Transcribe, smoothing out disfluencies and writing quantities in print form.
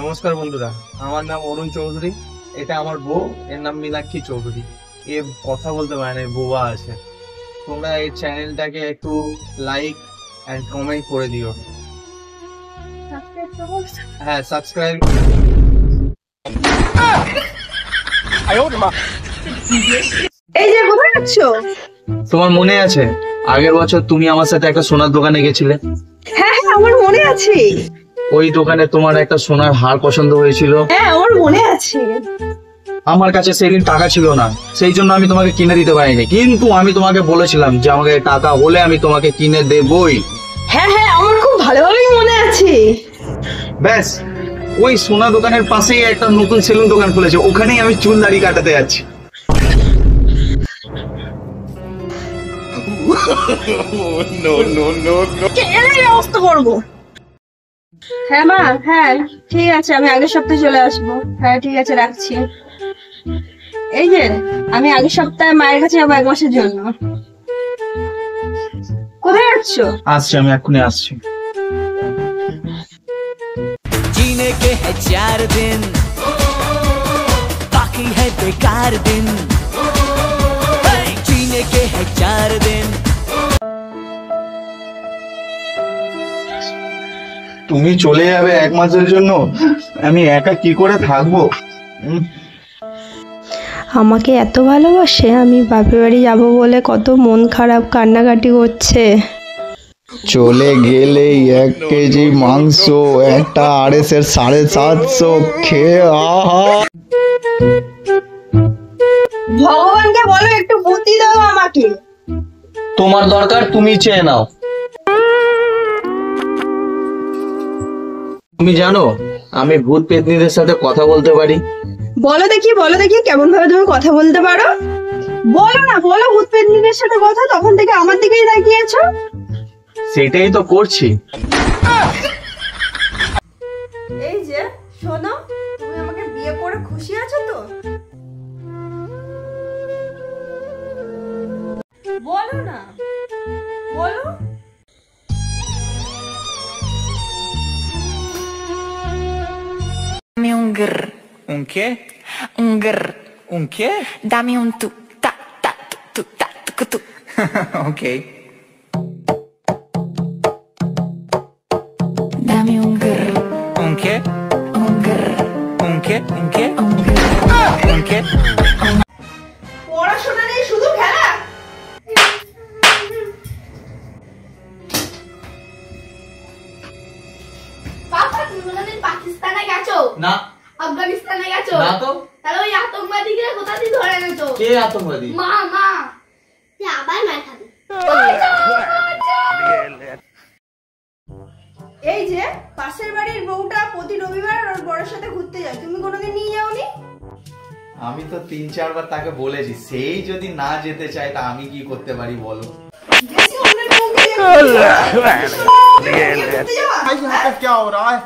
নমস্কার বন্ধুরা, আমার নাম অরুণ চৌধুরী। এটা আমার বউ, এর নাম মীনাক্ষী চৌধুরী। এ কথা বলতে পারে না, বোবা আছে। তোমরা এই চ্যানেলটাকে একটু লাইক এন্ড কমেন্ট করে দিও। হ্যাঁ, সাবস্ক্রাইব। এই যে কোথায় যাচ্ছ? তোমার মনে আছে আগের বছর তুমি আমার সাথে একটা সোনার দোকানে গেছিলে? হ্যাঁ হ্যাঁ, আমার মনে আছে। ওই দোকানে তোমার একটা সোনার হার পছন্দ হয়েছিল। হ্যাঁ, আমার মনে আছে। আমার কাছে সেদিন টাকা ছিল না, সেই জন্য আমি তোমাকে কিনে দিতে পারিনি, কিন্তু আমি তোমাকে বলেছিলাম যে আমাকে টাকা হলে আমি তোমাকে কিনে দেবই। হ্যাঁ হ্যাঁ, আমার খুব ভালোভাবেই মনে আছে। ব্যাস, ওই সোনা দোকানের পাশেই একটা নতুন সেলুন দোকান খুলেছে, ওখানেই আমি চুল দাড়ি কাটাতে যাচ্ছি। ব্যবস্থা করবো। হ্যাঁ মা, হ্যাঁ ঠিক আছে, আমি আগের সপ্তাহে চলে আসবো। হ্যাঁ ঠিক আছে, রাখছি। এই যে আমি আগের সপ্তাহে মায়ের কাছে যাবো 1 মাসের জন্য। কোথায় যাচ্ছ? আসছি, আমি এক্ষুনি আসছি। जीने के है 4 दिन, बाकी है बेकार दिन। जीने के है 4 दिन। তুমি চলে যাবে 1 মাসের জন্য, আমি একা কি করে থাকবো? আমাকে এত ভালোবাসে, আমি বাপের বাড়ি যাব বলে কত মন খারাপ কান্নাকাটি করছে। চলে গেলেই 1 কেজি মাংস, একটা আড়েসের 750 খেয়ে আহা। ভগবানকে বলো একটু বুদ্ধি দাও আমাকে। তোমার দরকার তুমি চেয়ে নাও। তুমি জানো আমি ভূত পেতনিদের সাথে কথা বলতে পারি। বলো দেখি, বলো দেখি, কেমন ভাবে তুমি কথা বলতে পারো? বলো না, বলো ভূত পেতনিদের সাথে কথা। তখন থেকে আমার দিকেই তাকিয়েছো। সেটাই তো করছি। এই যে শোনো, তুমি আমাকে বিয়ে করে খুশি আছো তো? বলো না, বলো। Dame un grr. Un qué? Un grr. Un qué? Dame un tu ta ta tu ta tu tu. Okay. Dame un grr. Un qué? Un grr. Un qué? Un qué? Un grr. Un qué? পড়াশোনা নেই, শুধু খেলা। পাপা, তুমি কোনদিন পাকিস্তানে গেছো? না। আফগানিস্তানে গেছো? না তো। তাহলে ওই আতঙ্কবাদীকে কোথা থেকে ধরে এনেছো? কে আতঙ্কবাদী? মা মা, তুই আবার মার খাবি। এই যে পাশের বাড়ির বউটা প্রতি রবিবার ওর বড়ের সাথে ঘুরতে যায়, তুমি কোনোদিন নিয়ে যাওনি? আমি তো 3-4 বার তাকে বলেছি, সেই যদি না যেতে চায় তা আমি কি করতে পারি বলো? গেছি অন্যের বউকে নিয়ে ঘুরতে যাওয়া? क्या हो रहा है?